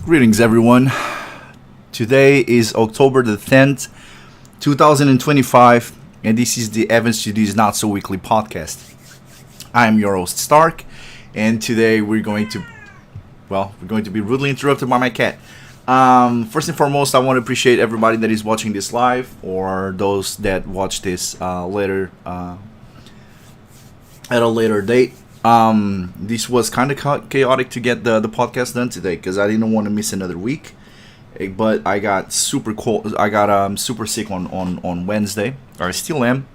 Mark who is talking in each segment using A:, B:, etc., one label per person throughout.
A: Greetings, everyone. Today is October the 10th, 2025, and this is the E22 Not So Weekly podcast. I am your host, Stark, and today we're going to be rudely interrupted by my cat. First and foremost, I want to appreciate everybody that is watching this live, or those that watch this later at a later date. This was kind of chaotic to get the podcast done today because I didn't want to miss another week. But I got super cold. I got super sick on Wednesday. Or I still am.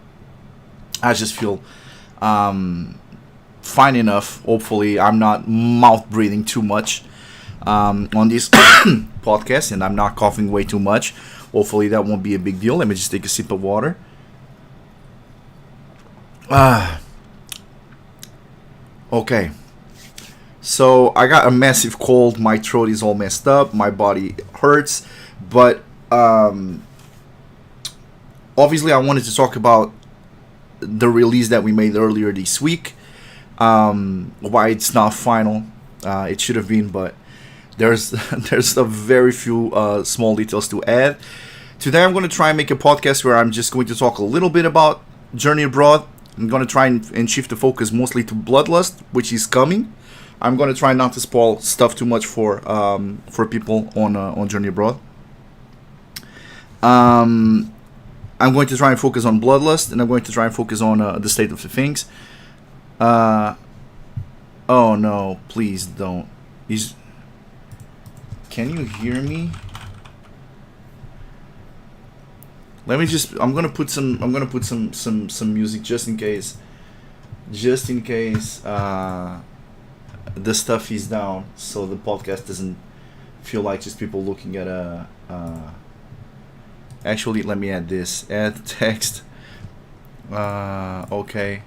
A: I just feel fine enough. Hopefully, I'm not mouth breathing too much on this podcast, and I'm not coughing way too much. Hopefully, that won't be a big deal. Let me just take a sip of water. Okay, so I got a massive cold. My throat is all messed up. My body hurts. But obviously I wanted to talk about the release that we made earlier this week. Why it's not final. It should have been, but there's a very few small details to add. Today I'm going to try and make a podcast where I'm just going to talk a little bit about Journey Abroad. I'm going to try and shift the focus mostly to Bloodlust, which is coming. I'm going to try not to spoil stuff too much for people on Journey Abroad. I'm going to try and focus on Bloodlust, and I'm going to try and focus on the state of the things. Oh no, please don't. Can you hear me? I'm gonna put some music just in case the stuff is down, so the podcast doesn't feel like just people looking at actually, let me add this. Add text. Okay.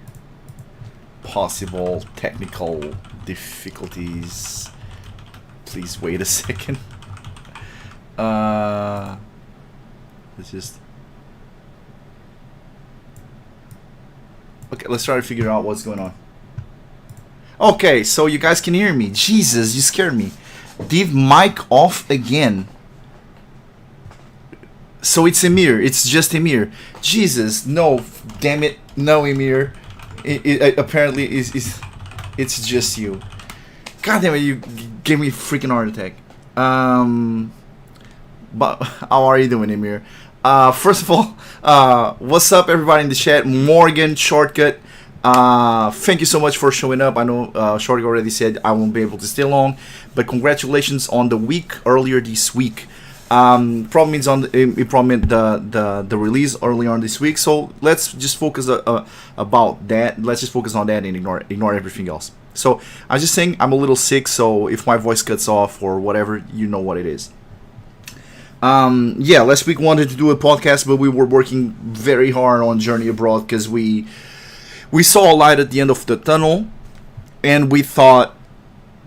A: Possible technical difficulties. Please wait a second. Let's just. Okay, let's try to figure out what's going on. Okay, so you guys can hear me. Jesus, you scared me. Leave mic off again. So it's Emir. It's just Emir. Jesus, no, damn it, no, Emir. It apparently it's just you. God damn it, you gave me a freaking heart attack. But how are you doing, Emir? First of all, what's up, everybody in the chat? Morgan, Shortcut, thank you so much for showing up. I know Shortcut already said I won't be able to stay long, but congratulations on the week earlier this week. It probably meant the release earlier on this week. So let's just focus about that. Let's just focus on that and ignore everything else. So I was just saying I'm a little sick, so if my voice cuts off or whatever, you know what it is. Last week wanted to do a podcast, but we were working very hard on Journey Abroad because we saw a light at the end of the tunnel, and we thought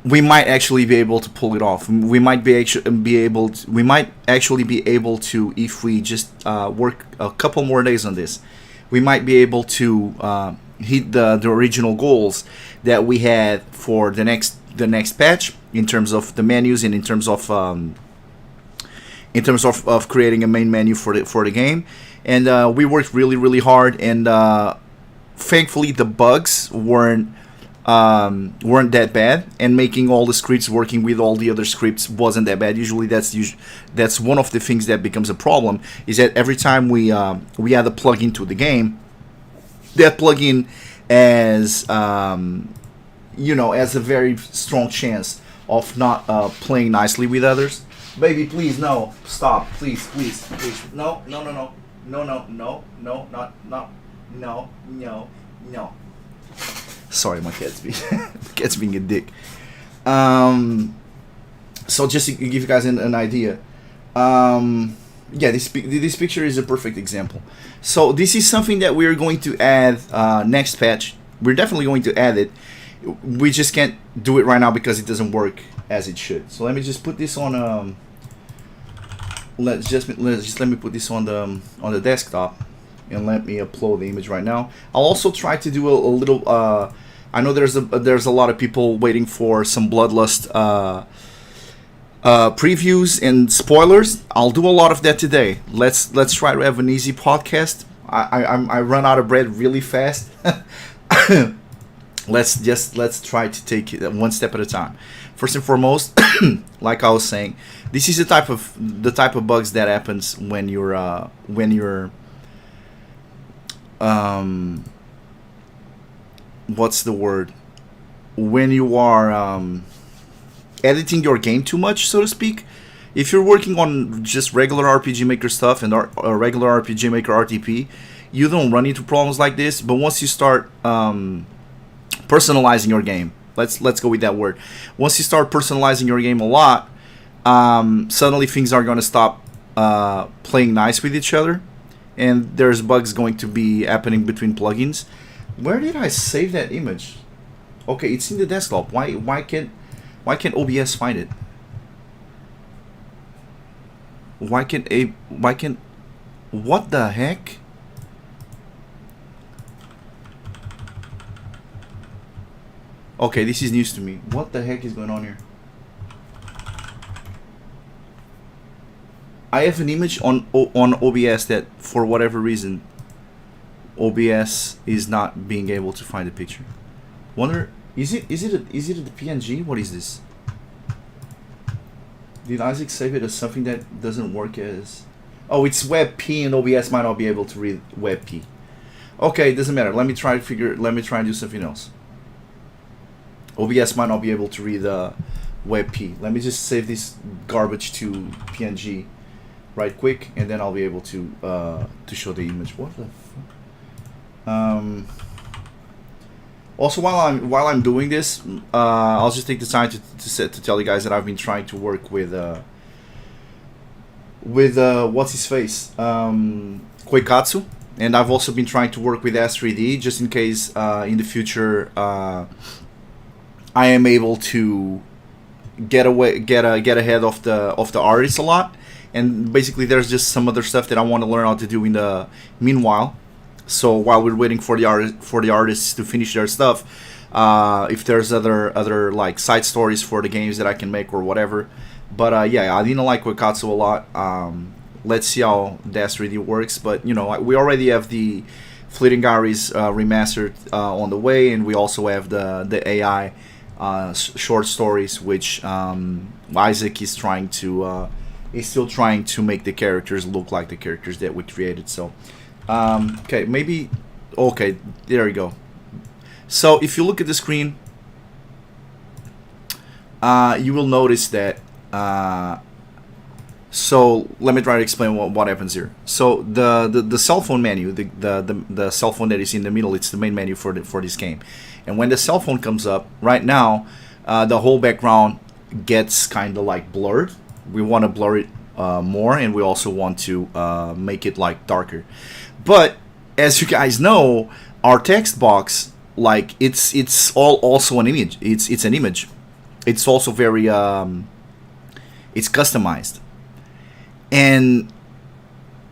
A: we might actually be able to pull it off. We might actually be able to, if we just work a couple more days on this, we might be able to hit the original goals that we had for the next patch in terms of the menus and in terms of creating a main menu for the game. And we worked really hard, and thankfully the bugs weren't that bad, and making all the scripts working with all the other scripts wasn't that bad. Usually that's one of the things that becomes a problem, is that every time we add a plugin to the game, that plugin has has a very strong chance of not playing nicely with others. Baby, please, no, stop, please, no, Sorry, my cat's being a dick. So just to give you guys an idea, this picture is a perfect example. So this is something that we're going to add next patch. We're definitely going to add it. We just can't do it right now because it doesn't work as it should. So let me just put this on. Let me put this on the desktop, and let me upload the image right now. I'll also try to do a little. I know there's a lot of people waiting for some Bloodlust previews and spoilers. I'll do a lot of that today. Let's try to have an easy podcast. I run out of bread really fast. Let's try to take it one step at a time. First and foremost, like I was saying, this is the type of bugs that happens when you're what's the word, when you are editing your game too much, so to speak. If you're working on just regular RPG Maker stuff and regular RPG Maker RTP, you don't run into problems like this. But once you start personalizing your game, let's go with that word. Once you start personalizing your game a lot, suddenly things are going to stop playing nice with each other, and there's bugs going to be happening between plugins. Where did I save that image? Okay, it's in the desktop. Why can't OBS find it? Why can't what the heck? Okay, this is news to me. What the heck is going on here? I have an image on OBS that for whatever reason OBS is not being able to find the picture. Wonder, is it the PNG? What is this? Did Isaac save it as something that doesn't work as? Oh, it's WebP, and OBS might not be able to read WebP. Okay, it doesn't matter. Let me try and do something else. OBS might not be able to read WebP. Let me just save this garbage to PNG right quick, and then I'll be able to show the image. What the fuck? Also, while I'm doing this, I'll just take the time to tell you guys that I've been trying to work with what's his face, Koikatsu, and I've also been trying to work with S3D just in case in the future I am able to get ahead of the artists a lot. And basically, there's just some other stuff that I want to learn how to do in the meanwhile. So while we're waiting for the artists to finish their stuff, if there's other like side stories for the games that I can make or whatever. But yeah, I didn't like Wakatsu a lot. Let's see how Dash 3D works. But you know, we already have the Fleeting Gary's remastered on the way, and we also have the AI short stories, which Isaac is trying to. Is still trying to make the characters look like the characters that we created. So, okay, maybe, okay, there we go. So if you look at the screen, you will notice that. So let me try to explain what happens here. So the cell phone menu, the cell phone that is in the middle, it's the main menu for this game. And when the cell phone comes up, right now, the whole background gets kind of like blurred. We want to blur it more, and we also want to make it like darker. But as you guys know, our text box, like it's also an image. It's an image. It's also very it's customized. And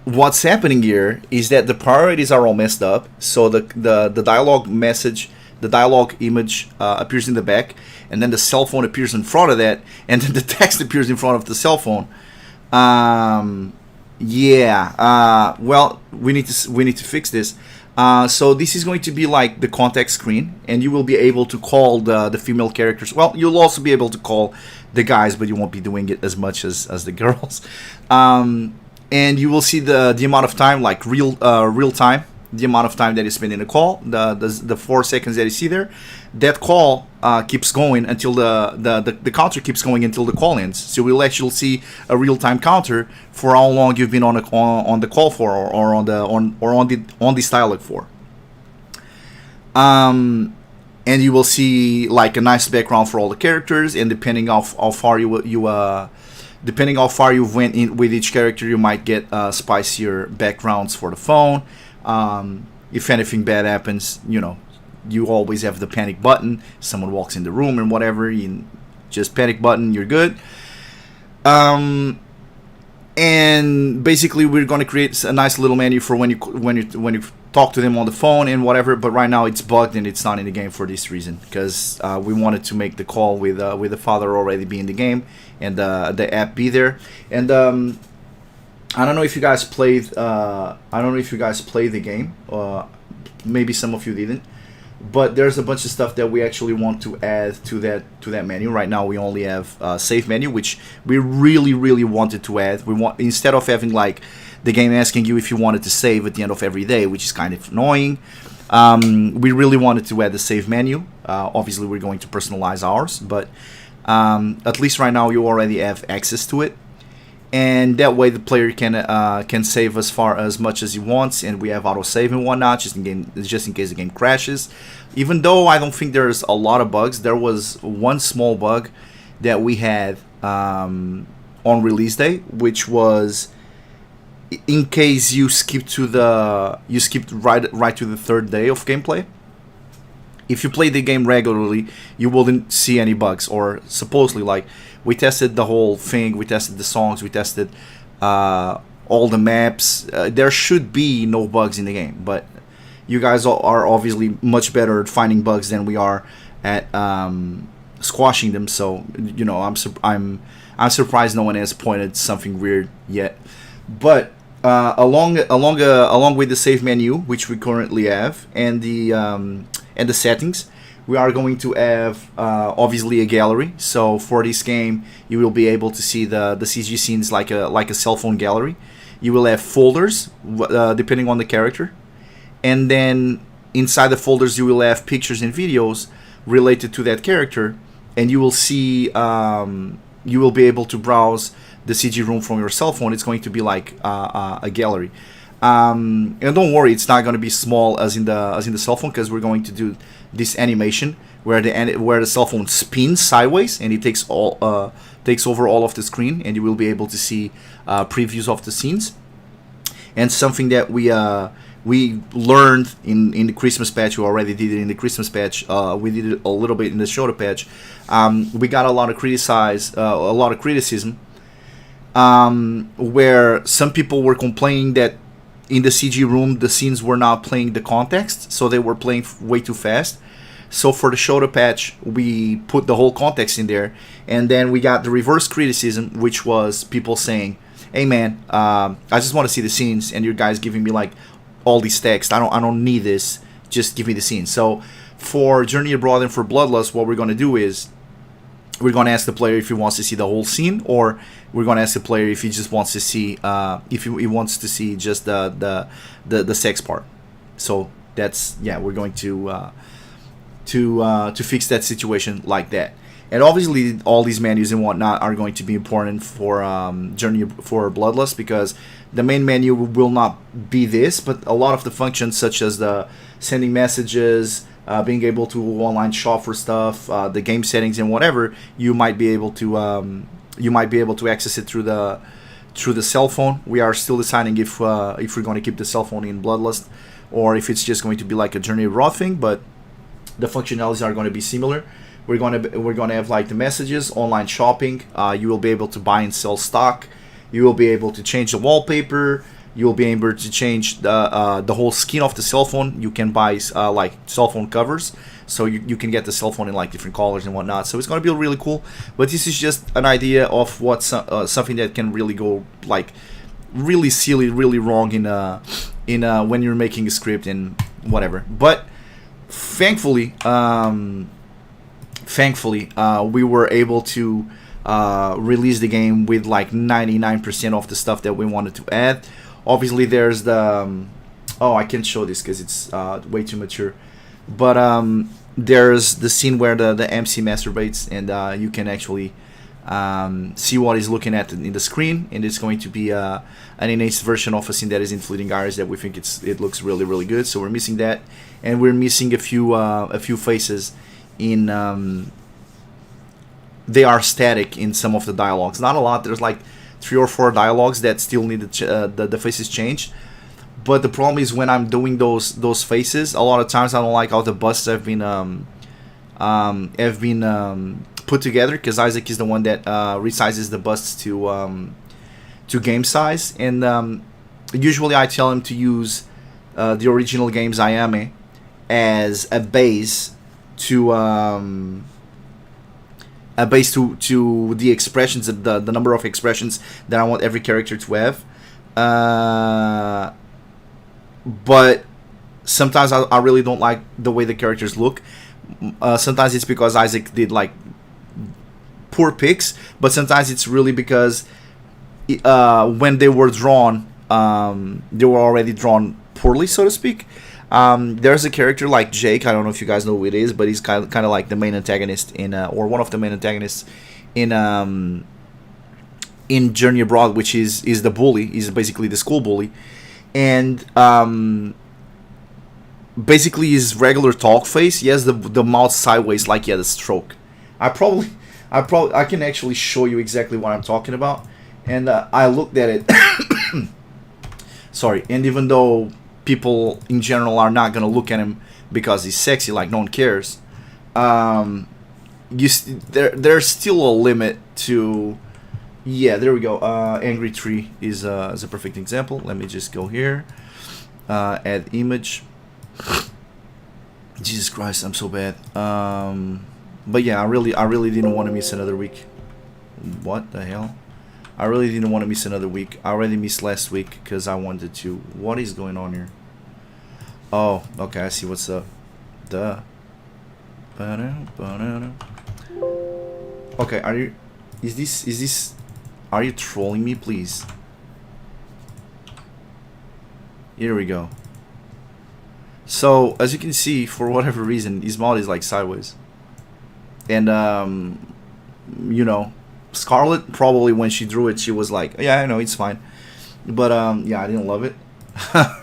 A: what's happening here is that the priorities are all messed up. So the dialogue message, the dialogue image appears in the back, and then the cell phone appears in front of that, and then the text appears in front of the cell phone. Well, we need to fix this. So this is going to be like the contact screen, and you will be able to call the female characters. Well, you'll also be able to call the guys, but you won't be doing it as much as the girls. And you will see the amount of time, like real time. The amount of time that you spend in a call, the 4 seconds that you see there, that call keeps going until the counter keeps going until the call ends. So we'll actually see a real time counter for how long you've been on the call for, or on this dialogue for. And you will see like a nice background for all the characters, and depending how far depending how far you went in with each character, you might get spicier backgrounds for the phone. If anything bad happens, you know, you always have the panic button. Someone walks in the room and whatever, you just panic button, you're good. And basically, we're going to create a nice little menu for when you talk to them on the phone and whatever. But right now it's bugged and it's not in the game for this reason, because we wanted to make the call with the father already be in the game and the app be there. And I don't know if you guys played. I don't know if you guys played the game. Maybe some of you didn't. But there's a bunch of stuff that we actually want to add to that menu. Right now we only have save menu, which we really wanted to add. We want, instead of having like the game asking you if you wanted to save at the end of every day, which is kind of annoying. We really wanted to add the save menu. Obviously we're going to personalize ours, but at least right now you already have access to it. And that way the player can save as much as he wants, and we have autosave and whatnot, just in case the game crashes. Even though I don't think there's a lot of bugs, there was one small bug that we had on release day, which was in case you skipped right to the third day of gameplay. If you play the game regularly, you wouldn't see any bugs, or supposedly, like, we tested the whole thing, we tested the songs, we tested all the maps. There should be no bugs in the game, but you guys are obviously much better at finding bugs than we are at squashing them. So you know, I'm surprised no one has pointed something weird yet. But along with the save menu, which we currently have, and the settings, we are going to have obviously a gallery. So for this game, you will be able to see the CG scenes like a cell phone gallery. You will have folders depending on the character, and then inside the folders you will have pictures and videos related to that character, and you will see you will be able to browse the CG room from your cell phone. It's going to be like a gallery. And don't worry, it's not going to be small as in the cell phone, because we're going to do this animation where the cell phone spins sideways and it takes over all of the screen, and you will be able to see previews of the scenes. And something that we learned in the Christmas patch, we already did it in the Christmas patch. We did it a little bit in the shoulder patch. We got a lot of criticism, where some people were complaining that in the CG room the scenes were not playing the context, so they were playing way too fast. So for the shoulder patch, we put the whole context in there, and then we got the reverse criticism, which was people saying, "Hey man, I just want to see the scenes, and you guys giving me like all these text. I don't need this. Just give me the scenes." So for Journey Abroad and for Bloodlust, what we're gonna do is we're gonna ask the player if he wants to see the whole scene, or we're gonna ask the player if he just wants to see if he wants to see just the sex part. So that's, yeah, we're going to fix that situation like that. And obviously all these menus and whatnot are going to be important for for Bloodlust, because the main menu will not be this, but a lot of the functions such as the sending messages, being able to online shop for stuff, the game settings and whatever, you might be able to access it through the cell phone. We are still deciding if we're going to keep the cell phone in Bloodlust, or if it's just going to be like a Journey Abroad thing. But the functionalities are going to be similar. We're going to have like the messages, online shopping. You will be able to buy and sell stock. You will be able to change the wallpaper. You will be able to change the whole skin of the cell phone. You can buy like cell phone covers, so you can get the cell phone in like different colors and whatnot. So it's going to be really cool. But this is just an idea of what something that can really go like really silly, really wrong in when you're making a script and whatever. But thankfully, we were able to release the game with like 99% of the stuff that we wanted to add. Obviously there's the I can't show this because it's way too mature, but there's the scene where the MC masturbates, and you can actually see what he's looking at in the screen, and it's going to be an enhanced version of a scene that is in Fleeting Hours that we think it looks really, really good. So we're missing that, and we're missing a few faces in they are static in some of the dialogues. Not a lot. There's like 3 or 4 dialogues that still need the faces changed. But the problem is when I'm doing those faces, a lot of times I don't like how the busts have been put together, because Isaac is the one that resizes the busts to game size, and usually I tell him to use the original game's Ayame as to um, a base to the expressions, the number of expressions that I want every character to have. But sometimes I really don't like the way the characters look. Sometimes it's because Isaac did like poor picks, but sometimes it's really because when they were drawn, they were already drawn poorly, so to speak. There's a character like Jake. I don't know if you guys know who it is, but he's kind of like the main antagonist in, or one of the main antagonists in Journey Abroad, which is the bully. He's basically the school bully, and basically his regular talk face. He has the mouth sideways, like he had a stroke. I can actually show you exactly what I'm talking about. And I looked at it. Sorry. And even though people in general are not gonna look at him because he's sexy, like no one cares. There's still a limit to. Yeah, there we go. Angry Tree is a perfect example. Let me just go here. Add image. Jesus Christ, I'm so bad. But yeah, I really didn't want to miss another week. What the hell? I really didn't want to miss another week. I already missed last week because I wanted to. What is going on here? Oh, okay, I see what's up. Duh. Okay, are you? Is this? Are you trolling me, please? Here we go. So as you can see, for whatever reason, his mouth is like sideways. And you know, Scarlett probably when she drew it, she was like, "Yeah, I know, it's fine." But yeah, I didn't love it. I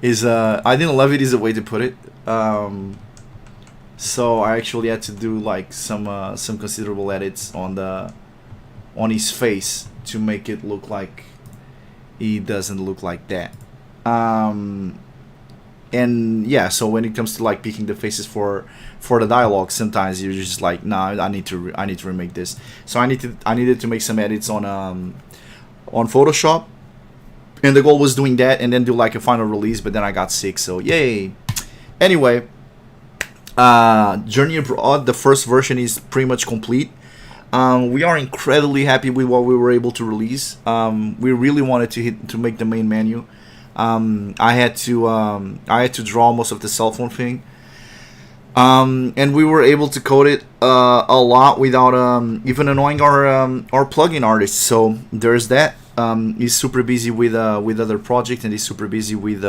A: didn't love it is a way to put it. So I actually had to do like some considerable edits on his face to make it look like he doesn't look like that. And yeah, so when it comes to like picking the faces for the dialogue, sometimes you're just like, nah, I need to remake this. So I needed to make some edits on Photoshop, and the goal was doing that and then do like a final release. But then I got sick, so yay. Anyway, Journey Abroad, the first version is pretty much complete. We are incredibly happy with what we were able to release. We really wanted to make the main menu. I had to draw most of the cell phone thing, and we were able to code it a lot without even annoying our plugin artists. So there's that. He's super busy with other projects, and he's super busy with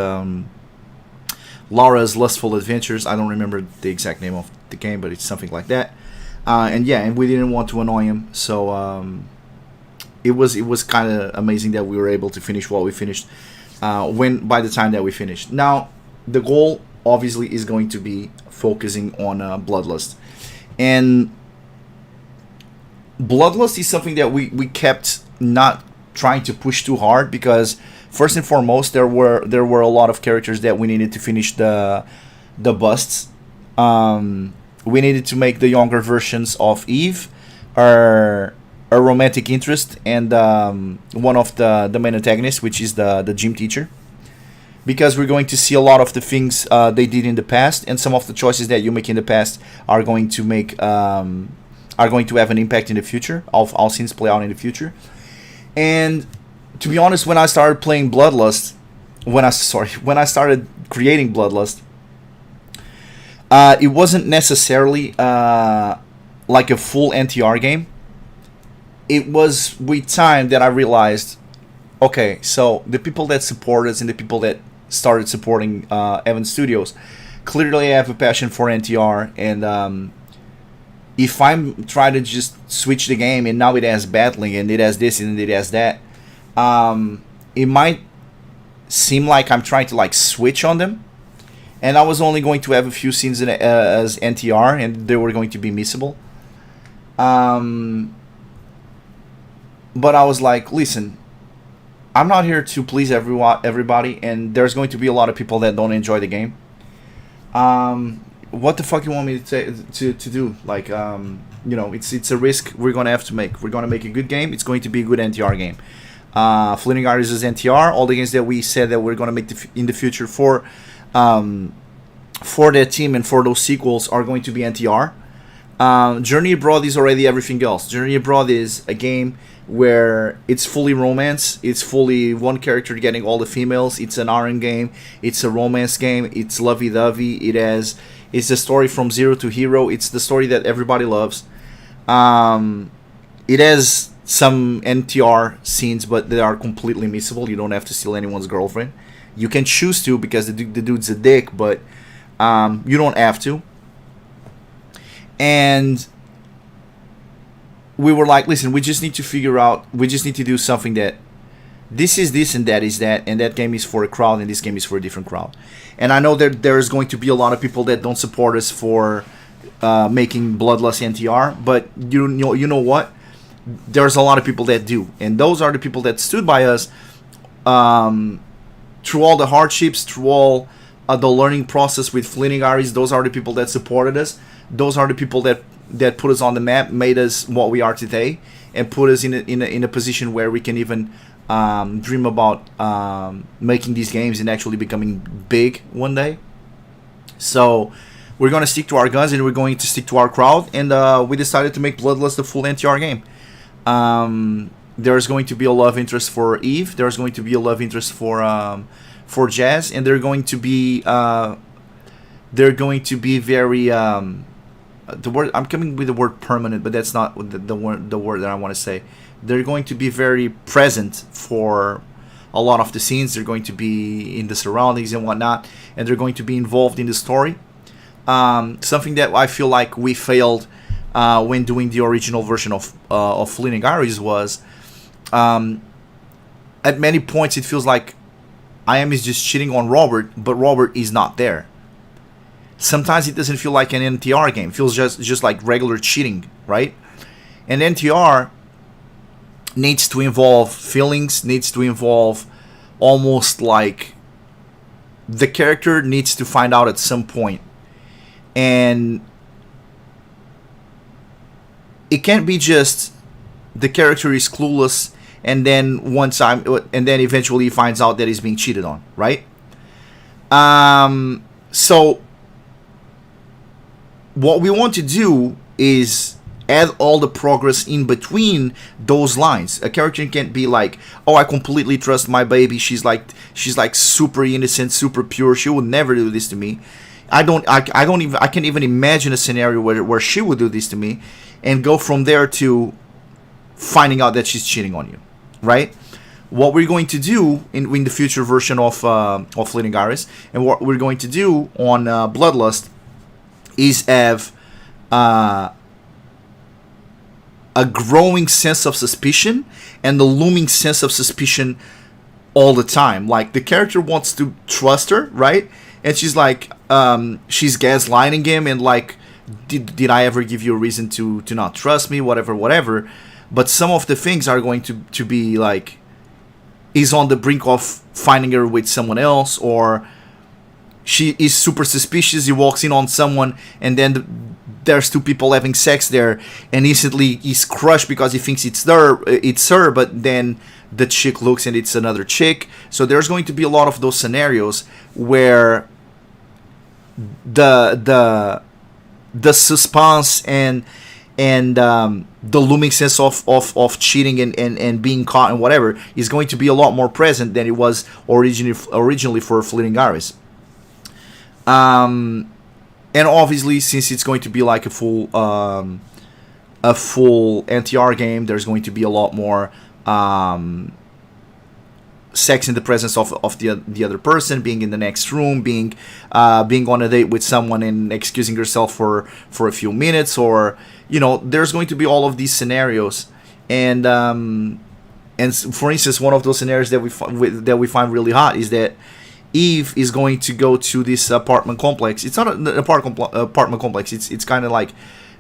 A: Laura's Lustful Adventures. I don't remember the exact name of the game, but it's something like that. And yeah, and we didn't want to annoy him, so it was kind of amazing that we were able to finish what we finished. By the time that we finished. Now, the goal obviously is going to be focusing on Bloodlust, and Bloodlust is something that we kept not trying to push too hard because first and foremost there were a lot of characters that we needed to finish the busts. We needed to make the younger versions of Eve, a romantic interest, and one of the main antagonists, which is the gym teacher, because we're going to see a lot of the things they did in the past, and some of the choices that you make in the past are going to have an impact in the future. All scenes play out in the future. And to be honest, when I started playing Bloodlust, when I started creating Bloodlust, it wasn't necessarily like a full NTR game. It was with time that I realized, okay, so the people that support us and the people that started supporting Evan Studios clearly have a passion for NTR, and if I'm trying to just switch the game and now it has battling and it has this and it has that, it might seem like I'm trying to like switch on them, and I was only going to have a few scenes as NTR and they were going to be missable. But I was like, listen, I'm not here to please everybody, and there's going to be a lot of people that don't enjoy the game. What the fuck you want me to do? Like, it's a risk we're gonna have to make. We're gonna make a good game. It's going to be a good NTR game. Fleeting Artists is NTR. All the games that we said that we're going to make in the future for that team and for those sequels are going to be NTR. Journey Abroad is already everything else. Journey Abroad is a game where it's fully romance. It's fully one character getting all the females. It's an RN game. It's a romance game. It's lovey-dovey. It's the story from zero to hero. It's the story that everybody loves. It has some NTR scenes, but they are completely missable. You don't have to steal anyone's girlfriend. You can choose to because the dude's a dick, but you don't have to. And we were like, listen, we just need to do something that this is this and that is that, and that game is for a crowd and this game is for a different crowd. And I know that there's going to be a lot of people that don't support us for making Bloodlust NTR, but you know what? There's a lot of people that do, and those are the people that stood by us through all the hardships, through all the learning process with Fleeting Artists. Those are the people that supported us. Those are the people that put us on the map, made us what we are today, and put us in a position where we can even dream about making these games and actually becoming big one day. So we're going to stick to our guns and we're going to stick to our crowd, and we decided to make Bloodlust the full NTR game. There's going to be a love interest for Eve. There's going to be a love interest for Jazz, and they're going to be very the word I'm coming with the word permanent, but that's not the word that I want to say. They're going to be very present for a lot of the scenes. They're going to be in the surroundings and whatnot, and they're going to be involved in the story. Something that I feel like we failed when doing the original version of Fleeting Artists was at many points it feels like I am is just cheating on Robert, but Robert is not there. Sometimes it doesn't feel like an NTR game. It feels just like regular cheating, right? And NTR needs to involve feelings, needs to involve almost like the character needs to find out at some point. And it can't be just the character is clueless and then eventually he finds out that he's being cheated on, right? So what we want to do is add all the progress in between those lines. A character can't be like, oh, I completely trust my baby. She's like super innocent, super pure. She would never do this to me. I can't even imagine a scenario where she would do this to me, and go from there to finding out that she's cheating on you, right? What we're going to do in the future version of Fleeting Artists, and what we're going to do on Bloodlust, is have a growing sense of suspicion and the looming sense of suspicion all the time. Like, the character wants to trust her, right? And she's like, she's gaslighting him and like, did I ever give you a reason to not trust me? Whatever. But some of the things are going to be like, he's on the brink of finding her with someone else, or she is super suspicious. He walks in on someone, and then there's two people having sex there, and instantly he's crushed because he thinks it's her, but then the chick looks and it's another chick. So there's going to be a lot of those scenarios where the suspense and the looming sense of cheating and being caught and whatever is going to be a lot more present than it was originally for Fleeting Artists. And obviously, since it's going to be like a full NTR game, there's going to be a lot more sex in the presence of the other person, being in the next room, being on a date with someone and excusing yourself for a few minutes, or there's going to be all of these scenarios. And for instance, one of those scenarios that we find really hot is that Eve is going to go to this apartment complex. It's not an apartment complex. It's kind of like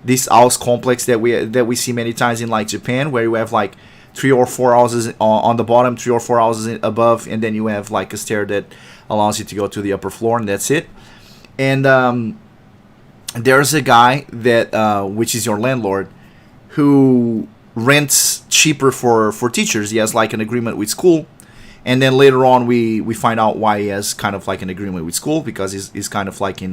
A: this house complex that we see many times in like Japan, where you have like 3 or 4 houses on the bottom, 3 or 4 houses above, and then you have like a stair that allows you to go to the upper floor, and that's it. And there's a guy that which is your landlord, who rents cheaper for teachers. He has like an agreement with school, and then later on we find out why he has kind of like an agreement with school, because he's kind of like in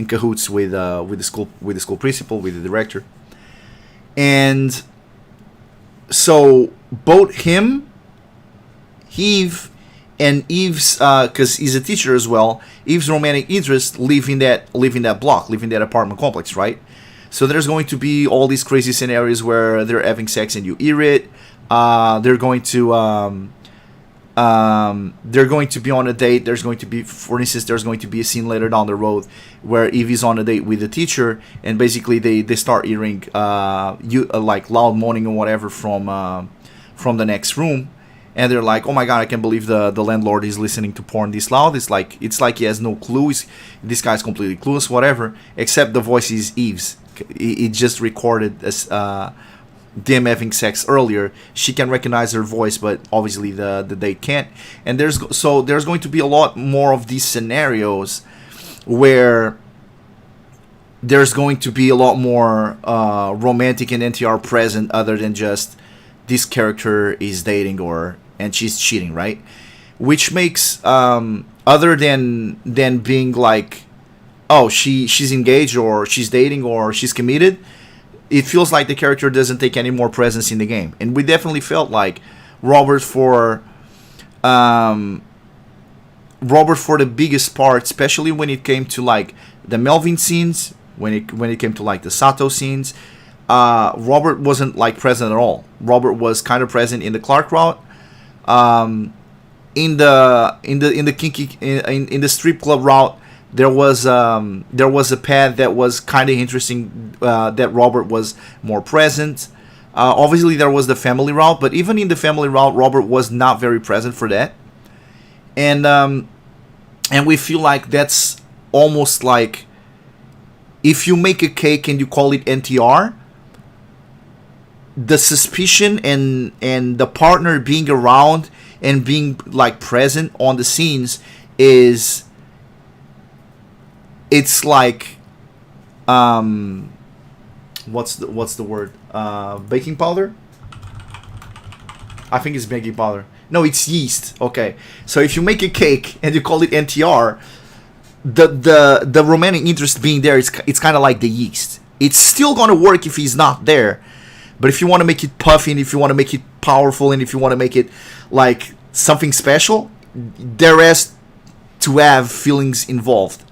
A: cahoots with the school principal, with the director. And so both him, Eve, and Eve's, because he's a teacher as well, Eve's romantic interest live in that block, live in that apartment complex, right? So there's going to be all these crazy scenarios where they're having sex and you hear it. They're going to be on a date. There's going to be, for instance, there's going to be a scene later down the road where Eve is on a date with the teacher, and basically they start hearing like loud moaning or whatever from the next room, and they're like, "Oh my god, I can't believe the landlord is listening to porn this loud." It's like he has no clue. This guy's completely clueless, whatever. Except the voice is Eve's. It just recorded as them having sex earlier. She can recognize her voice, but obviously the date can't. And there's going to be a lot more of these scenarios where there's going to be a lot more romantic and NTR present, other than just this character is dating and she's cheating, right? Which makes other than being like, oh, she's engaged or she's dating or she's committed, it feels like the character doesn't take any more presence in the game. And we definitely felt like Robert for the biggest part, especially when it came to like the Melvin scenes, when it came to like the Sato scenes, Robert wasn't like present at all. Robert was kind of present in the Clark route, in the kinky in the strip club route. There was a path that was kind of interesting, that Robert was more present. Obviously, there was the family route, but even in the family route, Robert was not very present for that. And we feel like that's almost like, if you make a cake and you call it NTR, the suspicion and the partner being around and being like present on the scenes it's like, what's the word? Baking powder? I think it's baking powder. No, it's yeast. Okay, so if you make a cake and you call it NTR, the romantic interest being there, it's kind of like the yeast. It's still gonna work if he's not there, but if you want to make it puffy, and if you want to make it powerful, and if you want to make it like something special, there has to have feelings involved.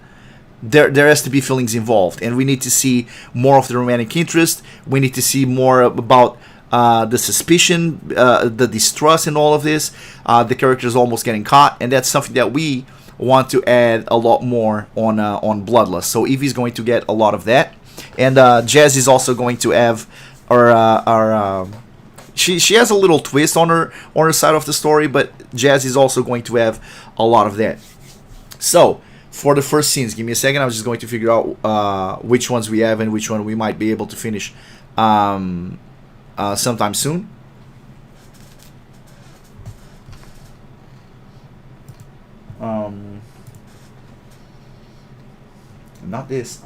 A: There has to be feelings involved, and we need to see more of the romantic interest. We need to see more about the suspicion, the distrust, and all of this. The character is almost getting caught, and that's something that we want to add a lot more on Bloodlust. So Evie's going to get a lot of that, and Jazz is also going to have she has a little twist on her side of the story, but Jazz is also going to have a lot of that. So, for the first scenes, give me a second. I'm just going to figure out which ones we have and which one we might be able to finish sometime soon. Not this.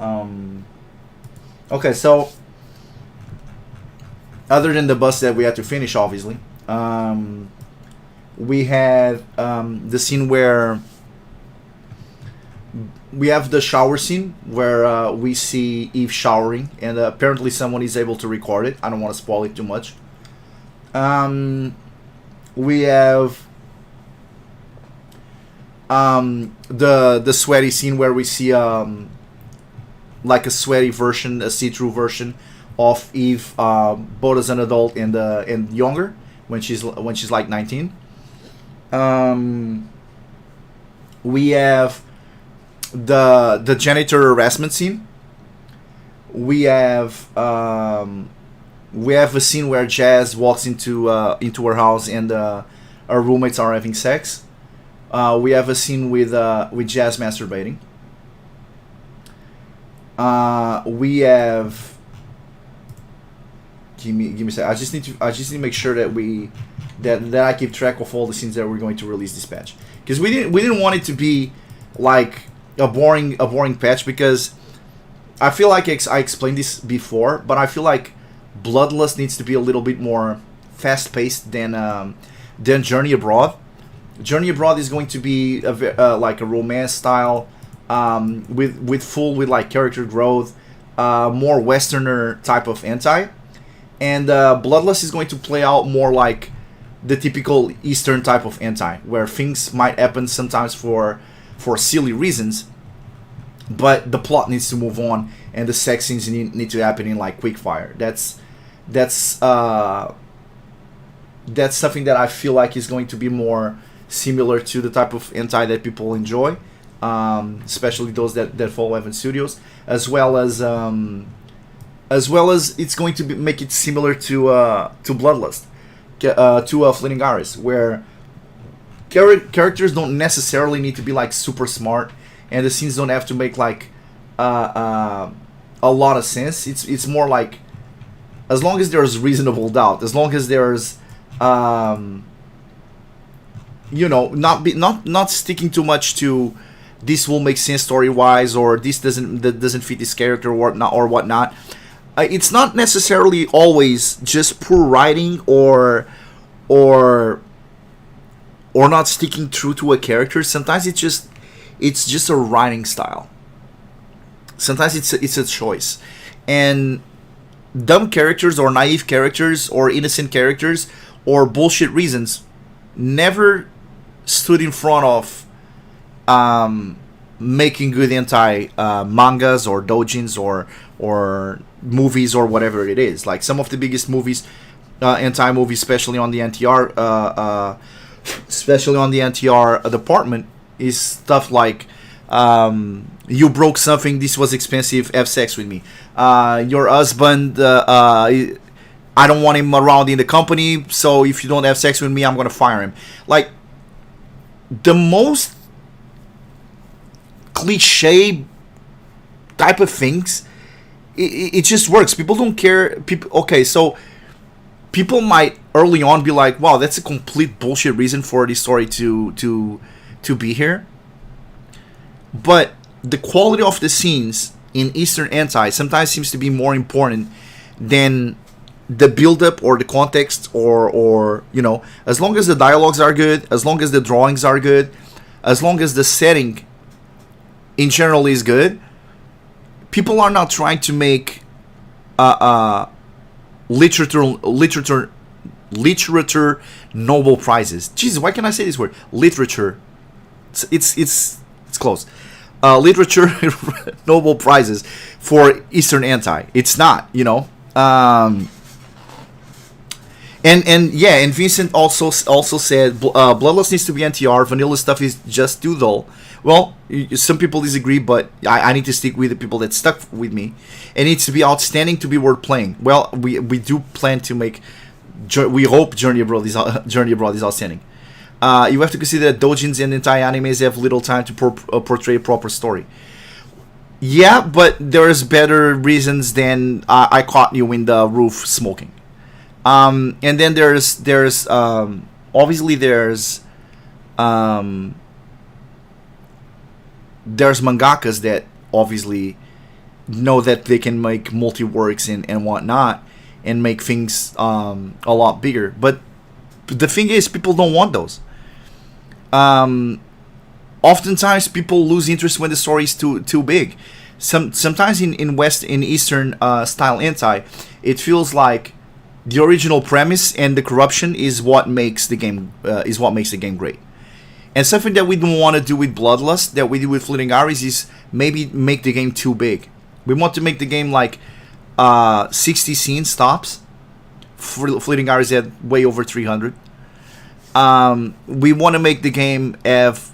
A: Okay, so other than the bus that we had to finish, obviously, we had the scene where we have the shower scene where we see Eve showering, and apparently someone is able to record it. I don't want to spoil it too much. We have the sweaty scene where we see like a sweaty version, a see-through version of Eve, both as an adult and younger, when she's like 19. We have the janitor harassment scene. We have a scene where Jazz walks into her house and her roommates are having sex. We have a scene with Jazz masturbating. We have. Give me a second. I just need to make sure that that I keep track of all the scenes that we're going to release this patch, because we didn't want it to be like a boring patch, because I feel like I explained this before, but I feel like Bloodlust needs to be a little bit more fast paced than Journey Abroad. Journey Abroad is going to be like a romance style, with like character growth, more Westerner type of anti, and Bloodlust is going to play out more like the typical Eastern type of anti, where things might happen sometimes for silly reasons, but the plot needs to move on and the sex scenes need to happen in like quick fire. That's something that I feel like is going to be more similar to the type of anti that people enjoy, especially those that follow Evan Studios, as well as it's going to make it similar to Bloodlust, to Fleeting Iris, where characters don't necessarily need to be like super smart, and the scenes don't have to make like a lot of sense. It's more like, as long as there's reasonable doubt, as long as there's not sticking too much to this will make sense story wise, or this doesn't fit this character or not or whatnot. It's not necessarily always just poor writing or not sticking true to a character. Sometimes it's just a writing style. Sometimes it's a choice, and dumb characters or naive characters or innocent characters or bullshit reasons never stood in front of making good anti mangas or doujins or movies or whatever it is. Like some of the biggest movies, anti movies, especially on the NTR department, is stuff like you broke something, this was expensive, have sex with me. Your husband, I don't want him around in the company, so if you don't have sex with me, I'm gonna fire him. Like, the most cliche type of things, it just works. People don't care. So people might early on be like, wow, that's a complete bullshit reason for this story to be here. But the quality of the scenes in Eastern anti sometimes seems to be more important than the build-up or the context, or as long as the dialogues are good, as long as the drawings are good, as long as the setting in general is good, people are not trying to make literature Nobel prizes. Jesus, why can't I say this word? Literature. It's close. Literature Nobel prizes for Eastern anti. It's not, And Vincent also said Bloodlust needs to be NTR. Vanilla stuff is just too dull. Well, some people disagree, but I need to stick with the people that stuck with me. It needs to be outstanding to be worth playing. Well, we do plan to make. We hope Journey Abroad is outstanding. You have to consider that doujins and entire animes have little time to portray a proper story. Yeah, but there's better reasons than I caught you in the roof smoking. And then there's obviously there's mangakas that obviously know that they can make multi-works and whatnot and make things a lot bigger. But the thing is, people don't want those. Oftentimes people lose interest when the story is too big. Sometimes in Eastern style anti, it feels like the original premise and the corruption is what makes the game great. And something that we don't want to do with Bloodlust, that we do with Fleeting Iris, is maybe make the game too big. We want to make the game like 60 scenes tops. Fleeting Iris had way over 300. We want to make the game have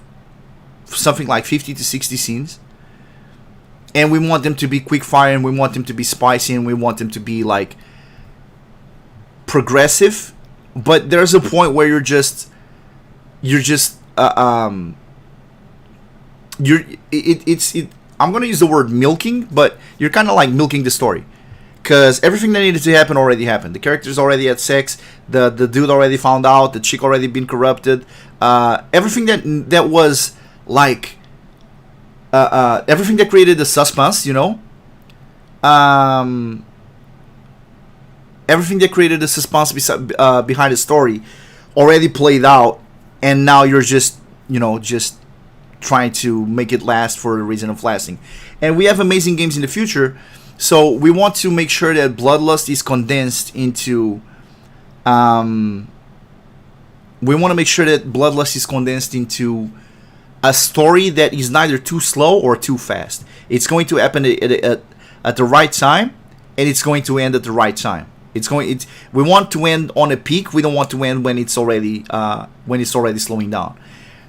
A: something like 50 to 60 scenes. And we want them to be quick fire, and we want them to be spicy, and we want them to be like progressive. But there's a point where I'm gonna use the word milking, but you're kind of like milking the story, because everything that needed to happen already happened. The characters already had sex, the dude already found out, the chick already been corrupted, everything that was like everything that created the suspense, everything that created the suspense behind the story already played out, and now you're just just trying to make it last for the reason of lasting. And we have amazing games in the future, so we want to make sure that Bloodlust is condensed into. We want to make sure that Bloodlust is condensed into a story that is neither too slow or too fast. It's going to happen at the right time, and it's going to end at the right time. We want to end on a peak. We don't want to end when it's already slowing down.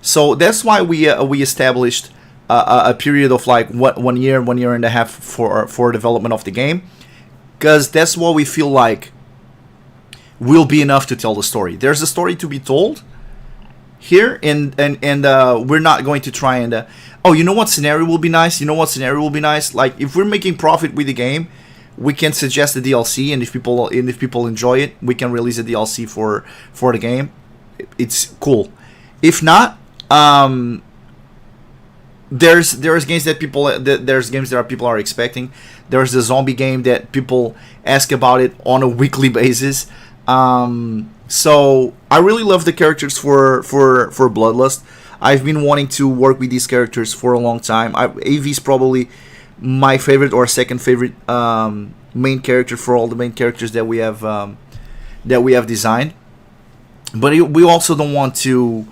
A: So that's why we established a period of like 1 year, 1 and a half for development of the game, because that's what we feel like will be enough to tell the story. There's a story to be told here, and we're not going to try and you know what scenario will be nice. Like, if we're making profit with the game, we can suggest the DLC, and if people enjoy it, we can release a DLC for the game. It's cool. If not, there's games that people are expecting. There's the zombie game that people ask about it on a weekly basis. So I really love the characters for Bloodlust. I've been wanting to work with these characters for a long time. AV is probably my favorite or second favorite main character for all the main characters that we have designed. But we also don't want to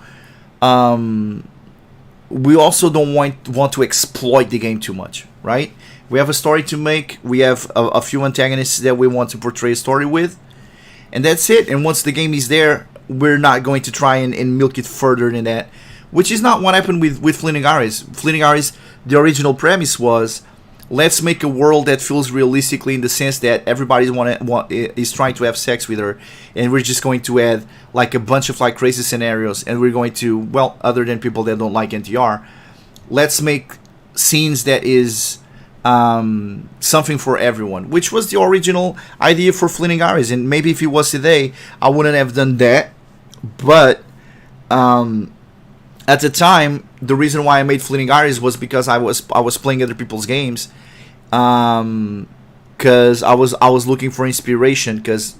A: want to exploit the game too much, right? We have a story to make. We have a few antagonists that we want to portray a story with, and that's it. And once the game is there, we're not going to try and milk it further than that, which is not what happened with Fleeting Ares. Fleeting Ares, the original premise was, let's make a world that feels realistically, in the sense that everybody is trying to have sex with her, and we're just going to add like a bunch of like crazy scenarios, and we're going to, well, other than people that don't like NTR, let's make scenes that is something for everyone, which was the original idea for Fleeting Ares. And maybe if it was today, I wouldn't have done that, but at the time, the reason why I made Fleeting Ares was because I was playing other people's games, because I was looking for inspiration, because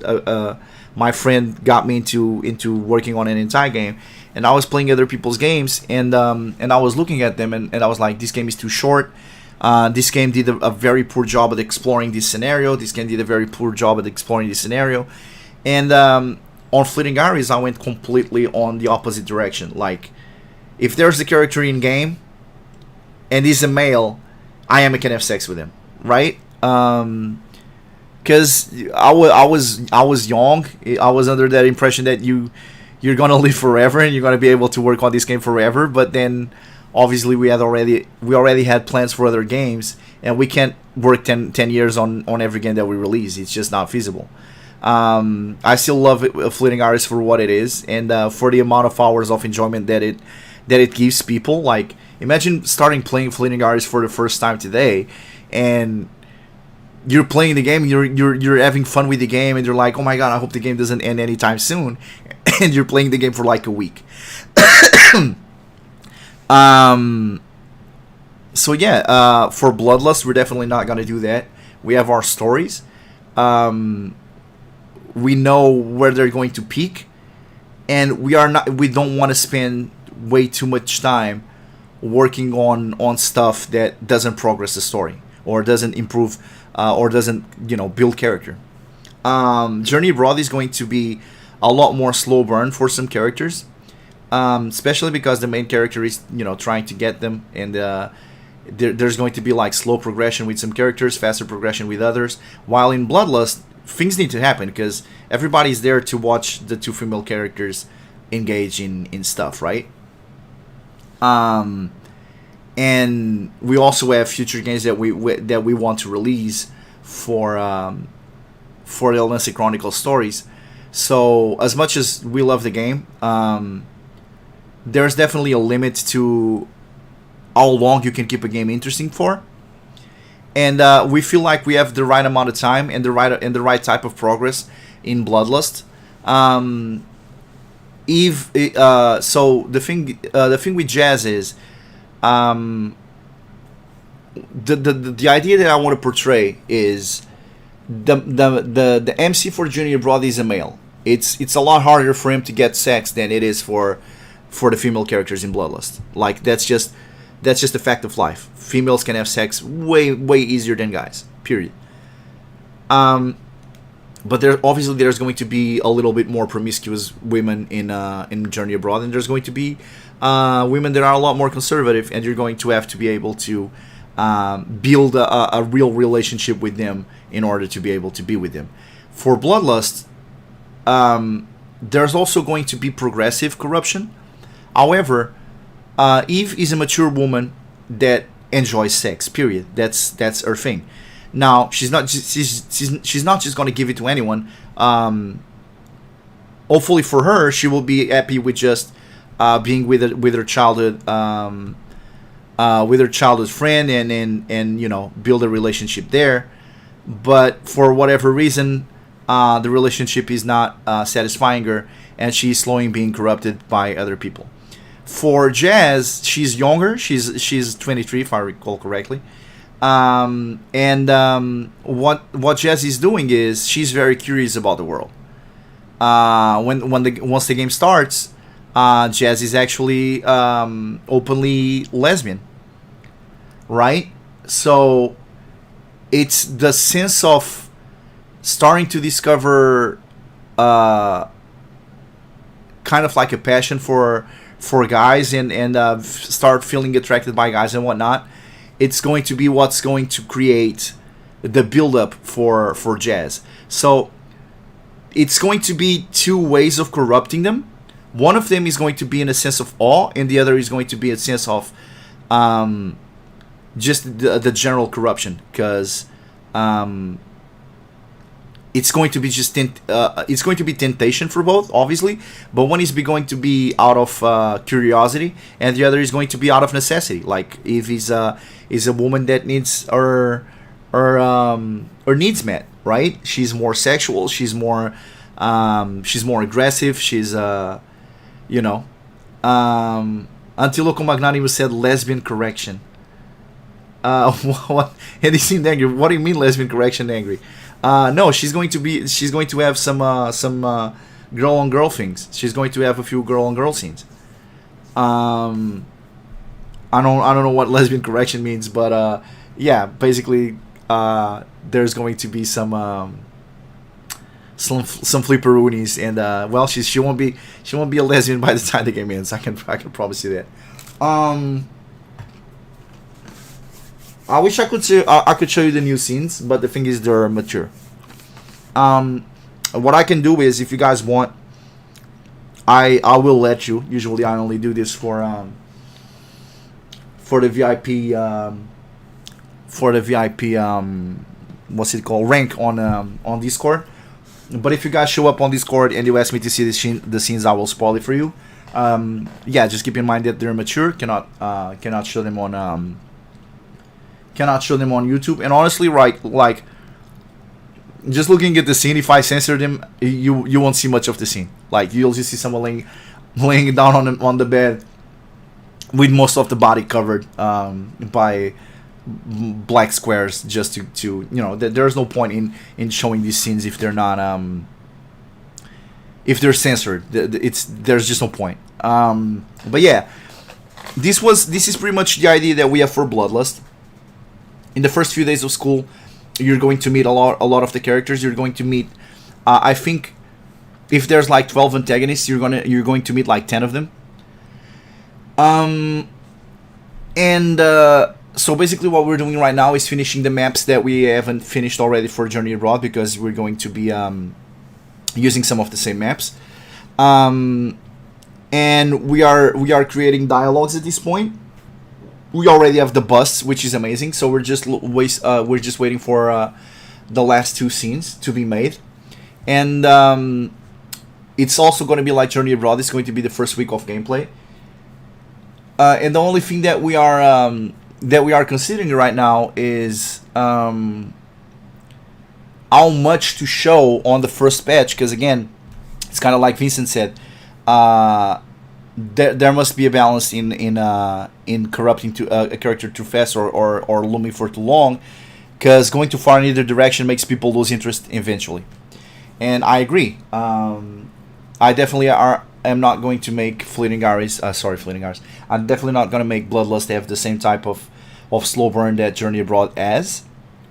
A: my friend got me into working on an entire game, and I was playing other people's games, and I was looking at them, and I was like, this game is too short. This game did a very poor job at exploring this scenario. And on Fleeting Ares, I went completely on the opposite direction. Like, if there's a character in game and he's a male, I can have sex with him, right? Because I was young. I was under that impression that you're gonna live forever and you're gonna be able to work on this game forever. But then, obviously, we already had plans for other games, and we can't work 10 years on every game that we release. It's just not feasible. I still love Fleeting Ares for what it is, and for the amount of hours of enjoyment that it gives people. Like, imagine playing Fleeting Ares for the first time today, and you're playing the game, you're having fun with the game, and you're like, oh my god, I hope the game doesn't end anytime soon, and you're playing the game for like a week. So yeah, for Bloodlust, we're definitely not gonna do that. We have our stories. We know where they're going to peak, and we don't want to spend way too much time working on stuff that doesn't progress the story, or doesn't improve, or doesn't build character. Journey Abroad is going to be a lot more slow burn for some characters, especially because the main character is trying to get them, and there's going to be like slow progression with some characters, faster progression with others. While in Bloodlust, things need to happen because everybody's there to watch the two female characters engage in stuff, right? And we also have future games that we want to release for the Elnesi Chronicle stories. So as much as we love the game, there's definitely a limit to how long you can keep a game interesting for. And we feel like we have the right amount of time and the right type of progress in Bloodlust. So the thing with Jazz is, the idea that I want to portray is, the MC for Journey Abroad is a male. It's a lot harder for him to get sex than it is for the female characters in Bloodlust. Like that's just a fact of life. Females can have sex way easier than guys. Period. But there's going to be a little bit more promiscuous women in Journey Abroad, and there's going to be women that are a lot more conservative, and you're going to have to be able to build a real relationship with them in order to be able to be with them. For Bloodlust, there's also going to be progressive corruption. However, Eve is a mature woman that enjoys sex. Period. That's her thing. Now she's not just going to give it to anyone. Hopefully for her, she will be happy with just being with her childhood friend and build a relationship there. But for whatever reason, the relationship is not satisfying her, and she's slowly being corrupted by other people. For Jazz, she's younger. She's 23, if I recall correctly. What Jazz is doing is she's very curious about the world. Once the game starts, Jazz is actually openly lesbian, right? So it's the sense of starting to discover kind of like a passion for guys and start feeling attracted by guys and whatnot. It's going to be what's going to create the build-up for Jazz. So it's going to be two ways of corrupting them. One of them is going to be in a sense of awe, and the other is going to be a sense of just the general corruption, because it's going to be it's going to be temptation for both, obviously, but one is going to be out of curiosity, and the other is going to be out of necessity. Like if is a woman that needs her needs met, right? She's more sexual. She's more aggressive. She's Antiloco Magnanimo said lesbian correction. What? And he seemed angry. What do you mean lesbian correction angry? No, she's going to have some girl on girl things. She's going to have a few girl on girl scenes. I don't know what lesbian correction means, but yeah, basically there's going to be some flipperoonies, and well, she won't be a lesbian by the time the game ends. I can probably see that. I wish I could show you the new scenes, but the thing is they're mature. What I can do is, if you guys want, I will let you. Usually I only do this for the VIP what's it called, rank on Discord. But if you guys show up on Discord and you ask me to see the scenes, I will spoil it for you. Yeah, just keep in mind that they're mature. Cannot show them on YouTube. And honestly, right, like just looking at the scene, if I censor them, you won't see much of the scene. Like you'll just see someone laying down on the bed with most of the body covered by black squares, just to there's no point in showing these scenes if they're not if they're censored. There's just no point. But yeah, this is pretty much the idea that we have for Bloodlust. In the first few days of school, you're going to meet a lot of the characters. You're going to meet, I think, if there's like 12 antagonists, you're going to meet like 10 of them. So basically, what we're doing right now is finishing the maps that we haven't finished already for Journey Abroad, because we're going to be using some of the same maps. And we are creating dialogues at this point. We already have the bus, which is amazing. So we're just waiting for the last two scenes to be made, and it's also going to be like Journey Abroad. It's going to be the first week of gameplay, and the only thing that we are considering right now is how much to show on the first patch. Because again, it's kind of like Vincent said. There must be a balance in corrupting a character too fast or looming for too long, because going too far in either direction makes people lose interest eventually. And I agree. I definitely am not going to make Fleeting Hours. Fleeting Hours. I'm definitely not going to make Bloodlust have the same type of slow burn that Journey Abroad has,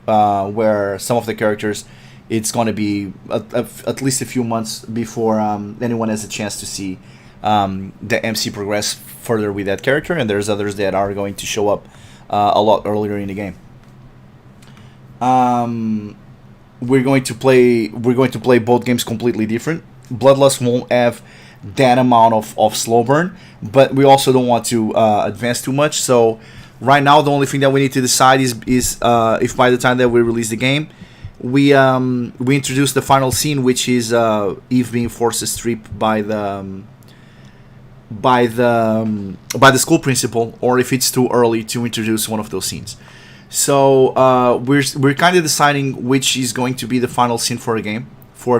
A: where some of the characters, it's going to be at least a few months before anyone has a chance to see the MC progress further with that character, and there's others that are going to show up a lot earlier in the game. We're going to play both games completely different. Bloodlust won't have that amount of slow burn, but we also don't want to advance too much. So right now, the only thing that we need to decide is if by the time that we release the game, we introduce the final scene, which is Eve being forced to strip by the school principal, or if it's too early to introduce one of those scenes. So we're kind of deciding which is going to be the final scene for the game, for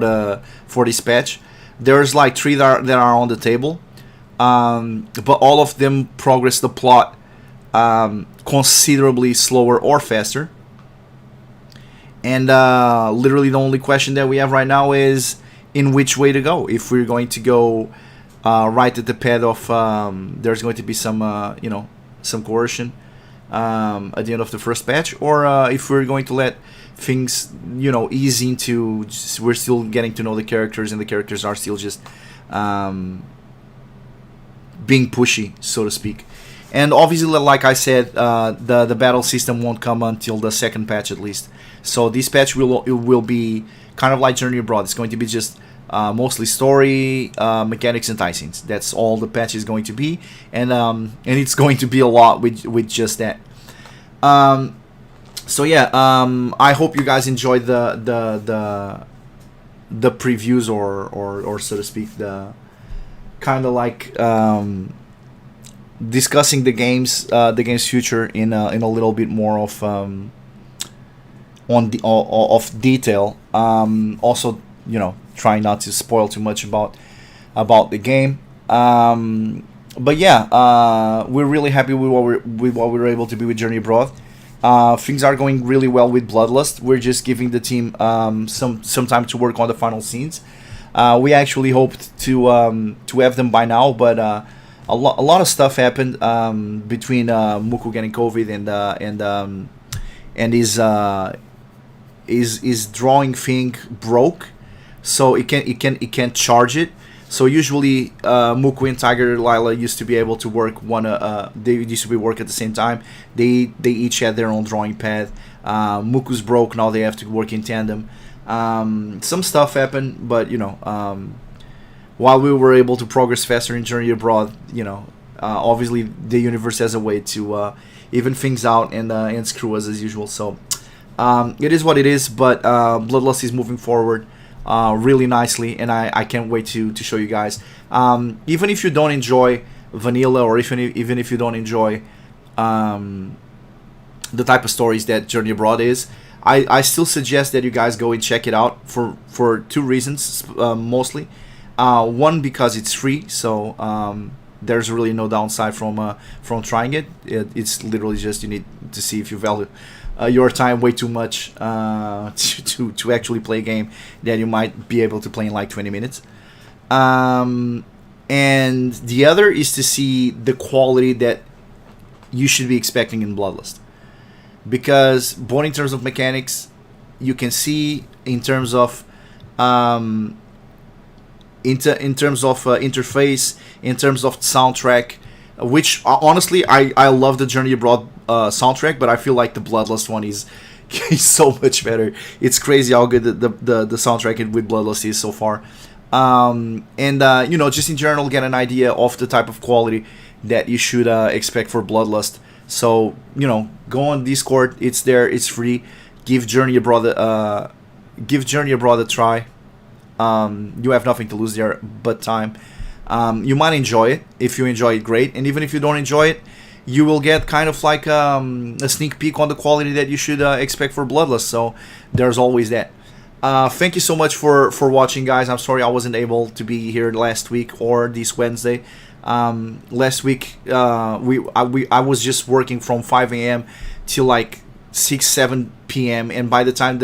A: this patch. There's like 3 that are on the table, but all of them progress the plot considerably slower or faster. And literally the only question that we have right now is in which way to go. If we're going to go right at the path of there's going to be some some coercion at the end of the first patch, or if we're going to let things ease into, we're still getting to know the characters and the characters are still just being pushy, so to speak. And obviously, like I said, the battle system won't come until the second patch at least. So this patch will be kind of like Journey Abroad. It's going to be just mostly story, mechanics, and tie scenes. That's all the patch is going to be, and it's going to be a lot with just that. So yeah, I hope you guys enjoyed the previews or so to speak, the kind of like discussing the game's future in a little bit more of of detail. Also, trying not to spoil too much about the game. But yeah, we're really happy with what we were able to do with Journey Abroad. Things are going really well with Bloodlust. We're just giving the team some time to work on the final scenes. We actually hoped to have them by now, but a lot of stuff happened between Muku getting COVID and his drawing thing broke, so it can't charge it. So usually Muku and Tiger Lila used to be able to work they used to work at the same time. They each had their own drawing pad. Muku's broke, now they have to work in tandem. Some stuff happened, but while we were able to progress faster in Journey Abroad, obviously the universe has a way to even things out and screw us as usual. So it is what it is, but Bloodlust is moving forward really nicely, and I can't wait to show you guys. Even if you don't enjoy vanilla, or even if you don't enjoy the type of stories that Journey Abroad is, I still suggest that you guys go and check it out for 2 reasons mostly. One, because it's free, so there's really no downside from trying it. It's literally just you need to see if you value your time way too much to actually play a game that you might be able to play in like 20 minutes. And the other is to see the quality that you should be expecting in Bloodlust, because both in terms of mechanics, you can see in terms of interface, in terms of soundtrack, which honestly I love the Journey Abroad soundtrack, but I feel like the Bloodlust one is so much better. It's crazy how good the soundtrack with Bloodlust is so far. Just in general, get an idea of the type of quality that you should expect for Bloodlust. So go on Discord. It's there. It's free. Give Journey Abroad a try. You have nothing to lose there but time. You might enjoy it. If you enjoy it, great. And even if you don't enjoy it, you will get kind of like a sneak peek on the quality that you should expect for Bloodlust. So there's always that. Thank you so much for watching, guys. I'm sorry I wasn't able to be here last week or this Wednesday. Last week I was just working from 5 a.m. till like 6 7 p.m., and by the time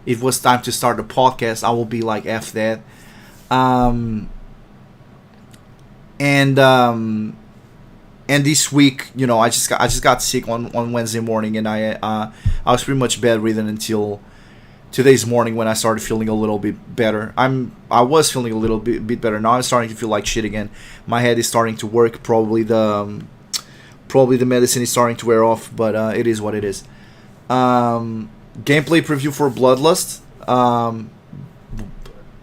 A: it was time to start the podcast, I will be like F that. um and and this week, I just got sick on Wednesday morning, and I was pretty much bedridden until today's morning when I started feeling a little bit better. I was feeling a little bit better. Now I'm starting to feel like shit again. My head is starting to work. Probably the medicine is starting to wear off, but it is what it is. Gameplay preview for Bloodlust.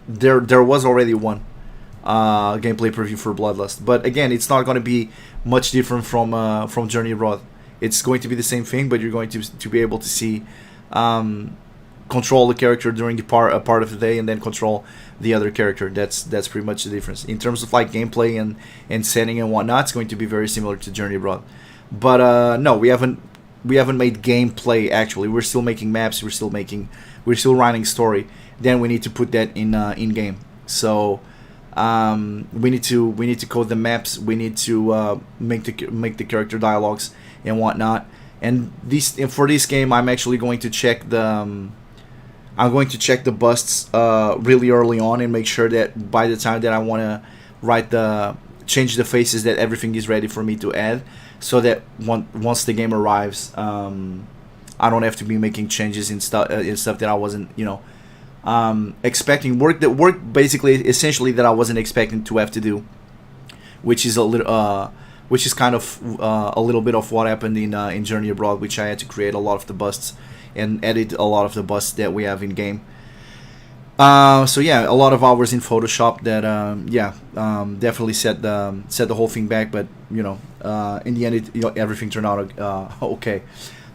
A: There was already one gameplay preview for Bloodlust, but again, it's not going to be much different from Journey Abroad. It's going to be the same thing, but you're going to be able to see control the character during the part of the day, and then control the other character. That's pretty much the difference in terms of like gameplay and setting and whatnot. It's going to be very similar to Journey Abroad, but no, we haven't made gameplay. Actually, we're still making maps. We're still writing story. Then we need to put that in game. So we need to code the maps. We need to make the character dialogues and whatnot. And for this game, I'm actually going to check the busts really early on, and make sure that by the time that I want to change the faces, that everything is ready for me to add, so that once the game arrives, I don't have to be making changes in stuff that I wasn't expecting. Work basically essentially that I wasn't expecting to have to do, which is kind of a little bit of what happened in Journey Abroad, which I had to create a lot of the busts and edit a lot of the busts that we have in game. So yeah, a lot of hours in Photoshop that definitely set the whole thing back, but in the end, everything turned out okay.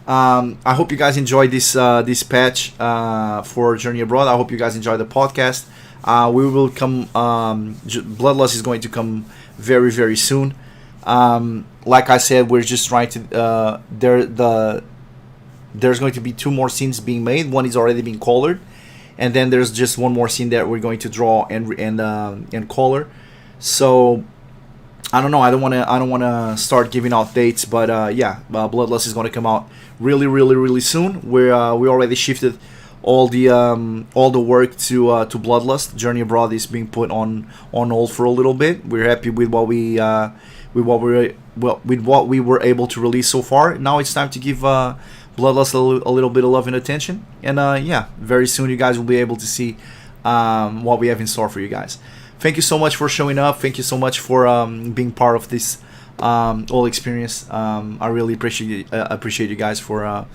A: I hope you guys enjoyed this patch for Journey Abroad. I hope you guys enjoyed the podcast. We will come. Bloodlust is going to come very, very soon. Like I said, we're just trying to. There's going to be 2 more scenes being made. One is already being colored, and then there's just one more scene that we're going to draw and color. So I don't know. I don't want to start giving out dates, but Bloodlust is going to come out really, really, really soon. We already shifted all the work to Bloodlust. Journey Abroad is being put on hold for a little bit. We're happy with what we were able to release so far. Now it's time to give Bloodlust a little bit of love and attention. And very soon you guys will be able to see what we have in store for you guys. Thank you so much for showing up. Thank you so much for being part of this whole experience. I really appreciate you guys for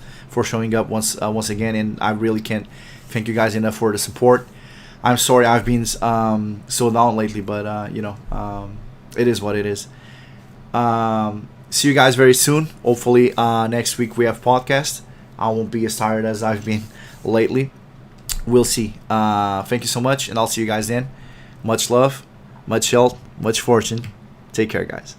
A: showing up once again, and I really can't thank you guys enough for the support. I'm sorry I've been so down lately, but it is what it is. See you guys very soon. Hopefully next week we have podcast. I won't be as tired as I've been lately. We'll see. Thank you so much, and I'll see you guys then. Much love, much health, much fortune. Take care, guys.